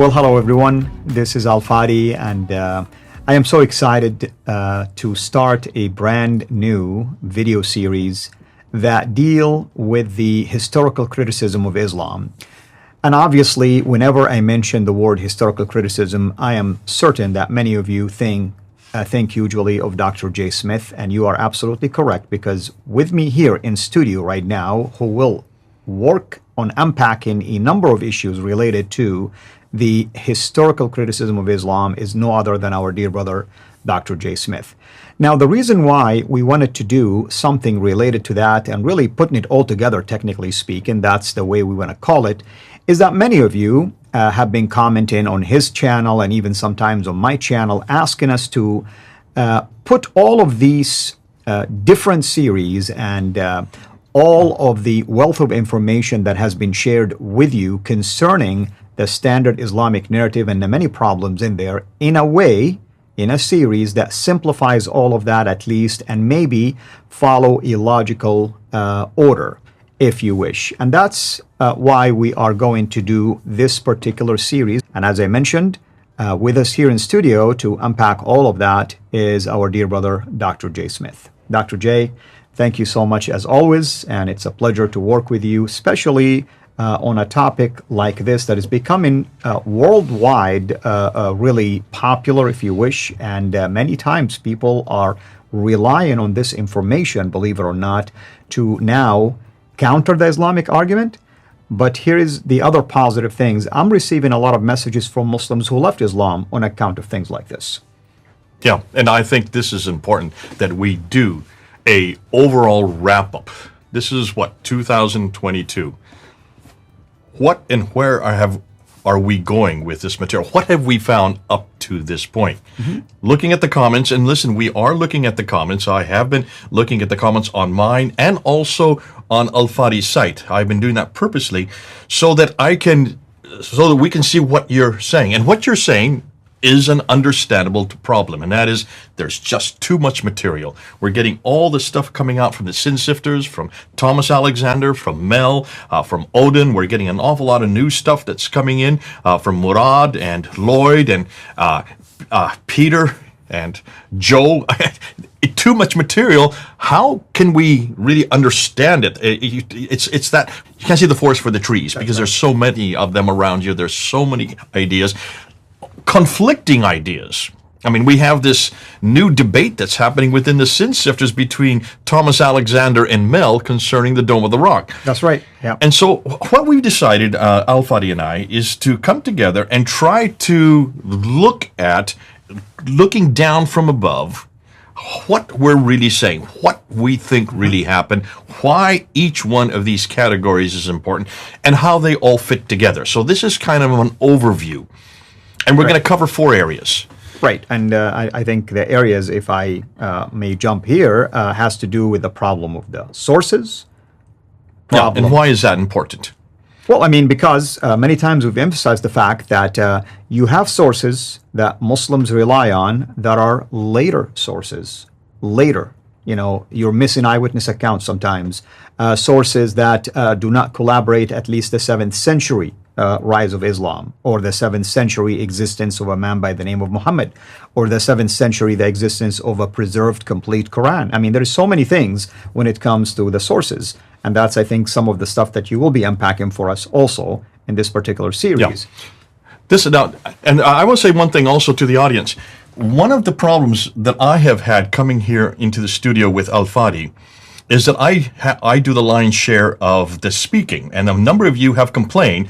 Well, hello everyone. This is Al Fadi, and I am so excited to start a brand new video series that deal with the historical criticism of Islam. And obviously, whenever I mention the word historical criticism, I am certain that many of you think usually of Dr. J. Smith, and you are absolutely correct, because with me here in studio right now, who will work on unpacking a number of issues related to the historical criticism of Islam, is no other than our dear brother, Dr. J. Smith. Now, the reason why we wanted to do something related to that and really putting it all together, technically speaking, that's the way we want to call it, is that many of you have been commenting on his channel and even sometimes on my channel, asking us to put all of these different series and all of the wealth of information that has been shared with you concerning the standard Islamic narrative and the many problems in there, in a way, in a series that simplifies all of that at least, and maybe follow a logical order, if you wish. And that's why we are going to do this particular series. And as I mentioned, with us here in studio to unpack all of that is our dear brother, Dr. J. Smith. Dr. J, thank you so much as always, and it's a pleasure to work with you, especially on a topic like this that is becoming worldwide really popular, if you wish, and many times people are relying on this information, believe it or not, to now counter the Islamic argument. But here is the other positive things. I'm receiving a lot of messages from Muslims who left Islam on account of things like this. Yeah, and I think this is important that we do a overall wrap-up. This is what, 2022. What and where are we going with this material? What have we found up to this point? Looking at the comments, and listen, we are looking at the comments. I have been looking at the comments on mine and also on Al Fadi's site. I've been doing that purposely so that we can see what you're saying. And what you're saying is an understandable problem, and that is there's just too much material. We're getting all the stuff coming out from the Sin Sifters, from Thomas Alexander, from Mel, from Odin. We're getting an awful lot of new stuff that's coming in from Murad and Lloyd and Peter and Joe. Too much material. How can we really understand it? It's that you can't see the forest for the trees, because there's so many of them around you. There's so many ideas. Conflicting ideas. I mean, we have this new debate that's happening within the Sin Sifters between Thomas Alexander and Mel concerning the Dome of the Rock. That's right. Yeah. And so what we've decided, Al Fadi and I, is to come together and try to look at, looking down from above, what we're really saying, what we think really happened, why each one of these categories is important, and how they all fit together. So this is kind of an overview. And we're going to cover 4 areas. Right. And I think the areas, if I may jump here, has to do with the problem of the sources. Yeah, and why is that important? Well, I mean, because many times we've emphasized the fact that you have sources that Muslims rely on that are later sources. Later. You know, you're missing eyewitness accounts sometimes. Sources that do not collaborate at least the 7th century rise of Islam, or the 7th century existence of a man by the name of Muhammad, or the 7th century the existence of a preserved complete Quran. I mean, there's so many things when it comes to the sources, and that's, I think, some of the stuff that you will be unpacking for us also in this particular series. Yeah. And I will say one thing also to the audience. One of the problems that I have had coming here into the studio with Al Fadi is that I do the lion's share of the speaking, and a number of you have complained,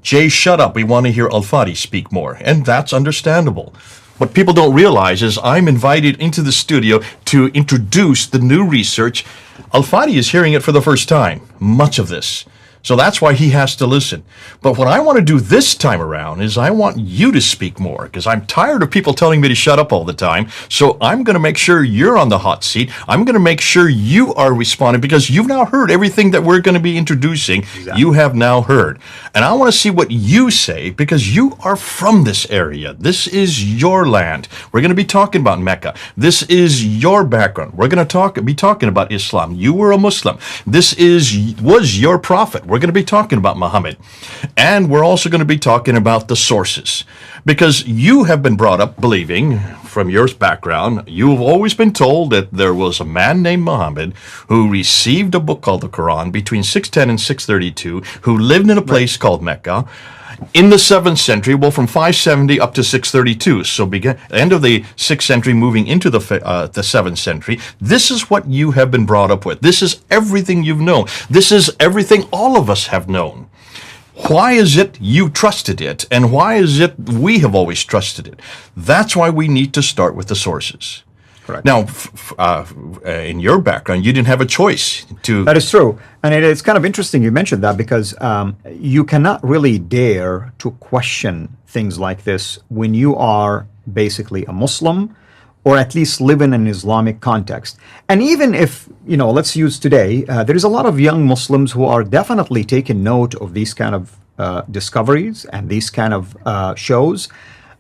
Jay, shut up, we want to hear Al Fadi speak more, and that's understandable. What people don't realize is I'm invited into the studio to introduce the new research. Al Fadi is hearing it for the first time, much of this. So that's why he has to listen. But what I want to do this time around is I want you to speak more, because I'm tired of people telling me to shut up all the time. So I'm going to make sure you're on the hot seat. I'm going to make sure you are responding, because you've now heard everything that we're going to be introducing. Exactly. You have now heard. And I want to see what you say, because you are from this area. This is your land. We're going to be talking about Mecca. This is your background. We're going to be talking about Islam. You were a Muslim. This was your prophet. We're going to be talking about Muhammad. And we're also going to be talking about the sources. Because you have been brought up believing, from your background, you've always been told that there was a man named Muhammad who received a book called the Quran between 610 and 632, who lived in a place called Mecca in the 7th century, well, from 570 up to 632. So end of the 6th century, moving into the 7th century. This is what you have been brought up with. This is everything you've known. This is everything all of us have known. Why is it you trusted it, and why is it we have always trusted it? That's why we need to start with the sources. Correct. Now, in your background, you didn't have a choice to... That is true. And it's kind of interesting you mentioned that, because you cannot really dare to question things like this when you are basically a Muslim, or at least live in an Islamic context. And even if, let's use today, there is a lot of young Muslims who are definitely taking note of these kind of discoveries and these kind of shows,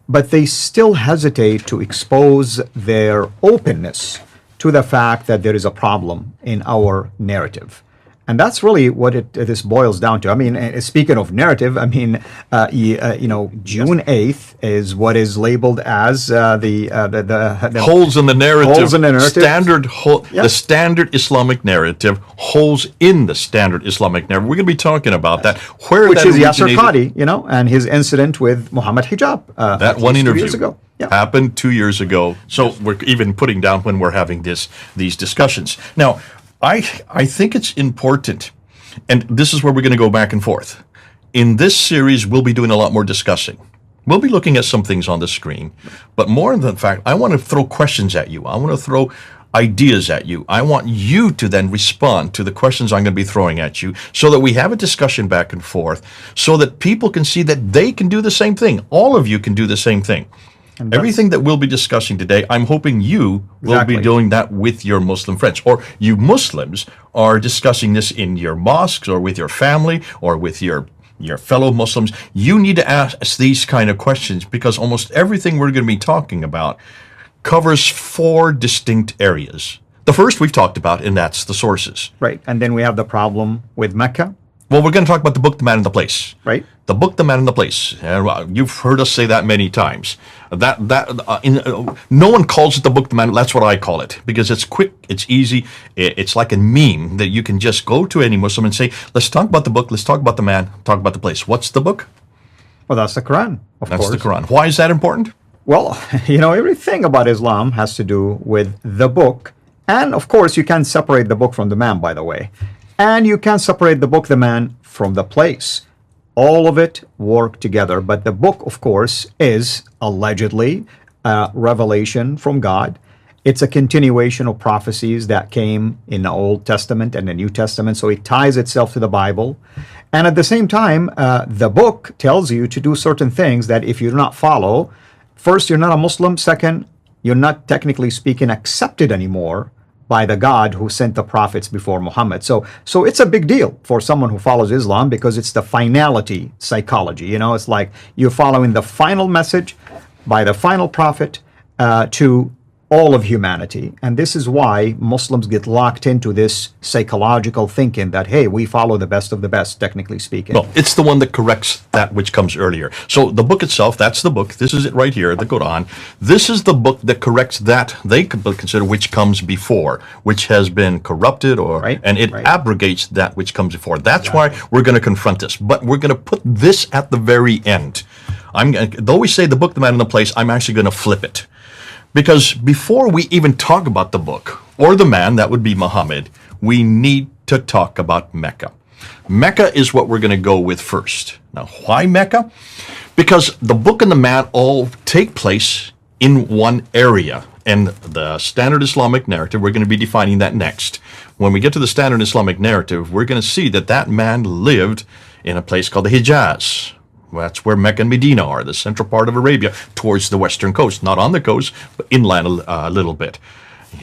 but they still hesitate to expose their openness to the fact that there is a problem in our narrative. And that's really what this boils down to. I mean, speaking of narrative, I mean, June 8th is what is labeled as the holes in the narrative. Holes in the narrative. The standard Islamic narrative, holes in the standard Islamic narrative. We're going to be talking about that. Which is Yasser Qadi, and his incident with Muhammad Hijab. That one interview 2 years ago. Yeah. Happened 2 years ago. So we're even putting down when we're having these discussions. Now, I think it's important, and this is where we're going to go back and forth. In this series, we'll be doing a lot more discussing. We'll be looking at some things on the screen, but more than the fact, I want to throw questions at you. I want to throw ideas at you. I want you to then respond to the questions I'm going to be throwing at you, so that we have a discussion back and forth, so that people can see that they can do the same thing. All of you can do the same thing. Everything that we'll be discussing today, I'm hoping you will be doing that with your Muslim friends, or you Muslims are discussing this in your mosques, or with your family, or with your fellow Muslims. You need to ask these kind of questions, because almost everything we're going to be talking about covers 4 distinct areas. The first we've talked about, and that's the sources. Right. And then we have the problem with Mecca. Well, we're going to talk about the book, The Man and the Place. Right. The book, The Man and the Place. You've heard us say that many times. No one calls it the book, The Man. That's what I call it, because it's quick, it's easy. It's like a meme that you can just go to any Muslim and say, let's talk about the book, let's talk about the man, talk about the place. What's the book? Well, that's the Quran, of course. That's the Quran. Why is that important? Well, everything about Islam has to do with the book. And of course, you can separate the book from the man, by the way. And you can separate the book, the man, from the place. All of it work together. But the book, of course, is allegedly a revelation from God. It's a continuation of prophecies that came in the Old Testament and the New Testament. So it ties itself to the Bible. And at the same time, the book tells you to do certain things that if you do not follow, first, you're not a Muslim. Second, you're not technically speaking accepted anymore by the God who sent the prophets before Muhammad. So it's a big deal for someone who follows Islam, because it's the finality psychology. It's like you're following the final message by the final prophet to all of humanity. And this is why Muslims get locked into this psychological thinking that, hey, we follow the best of the best, technically speaking. Well, it's the one that corrects that which comes earlier. So the book itself, that's the book. This is it right here, the Quran. This is the book that corrects that they could consider which comes before, which has been corrupted, and it abrogates that which comes before. That's why we're going to confront this. But we're going to put this at the very end. Though we say the book, the man, and the place, I'm actually going to flip it. Because before we even talk about the book, or the man, that would be Muhammad, we need to talk about Mecca. Mecca is what we're going to go with first. Now, why Mecca? Because the book and the man all take place in one area. And the standard Islamic narrative, we're going to be defining that next. When we get to the standard Islamic narrative, we're going to see that that man lived in a place called the Hijaz. That's where Mecca and Medina are, the central part of Arabia, towards the western coast. Not on the coast, but inland a little bit.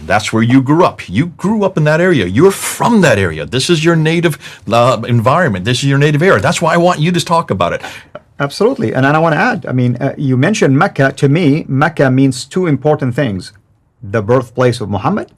That's where you grew up. You grew up in that area. You're from that area. This is your native environment. This is your native area. That's why I want you to talk about it. Absolutely. And I want to add, you mentioned Mecca. To me, Mecca means 2 important things: the birthplace of Muhammad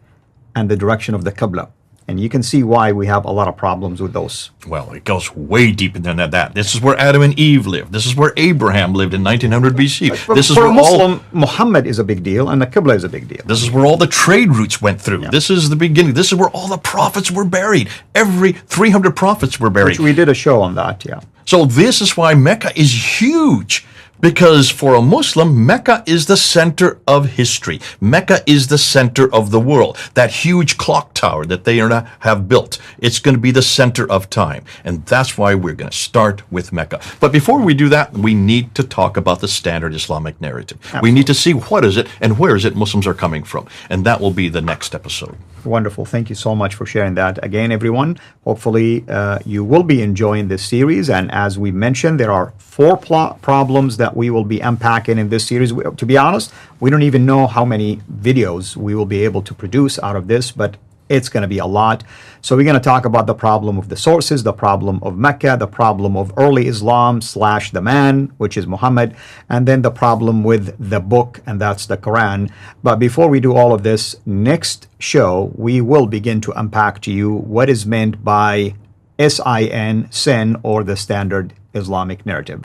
and the direction of the Qibla. And you can see why we have a lot of problems with those. Well, it goes way deeper than that. This is where Adam and Eve lived. This is where Abraham lived in 1900 BC. This is For where a Muslim, Muhammad is a big deal, and the Qibla is a big deal. This is where all the trade routes went through. This is the beginning. This is where all the prophets were buried. Every 300 prophets were buried. Which we did a show on that, yeah. So this is why Mecca is huge. Because for a Muslim, Mecca is the center of history. Mecca is the center of the world. That huge clock tower that they have built, it's going to be the center of time. And that's why we're going to start with Mecca. But before we do that, we need to talk about the standard Islamic narrative. Absolutely. We need to see what is it and where is it Muslims are coming from. And that will be the next episode. Wonderful. Thank you so much for sharing that. Again, everyone, hopefully you will be enjoying this series. And as we mentioned, there are 4 problems that we will be unpacking in this series. To be honest, we don't even know how many videos we will be able to produce out of this, but it's going to be a lot. So we're going to talk about the problem of the sources, the problem of Mecca, the problem of early Islam / the man, which is Muhammad, and then the problem with the book, and that's the Quran. But before we do all of this, next show, we will begin to unpack to you what is meant by sin, or the standard Islamic narrative.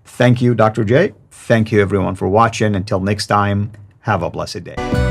Thank you, Dr. J. Thank you, everyone, for watching. Until next time, have a blessed day.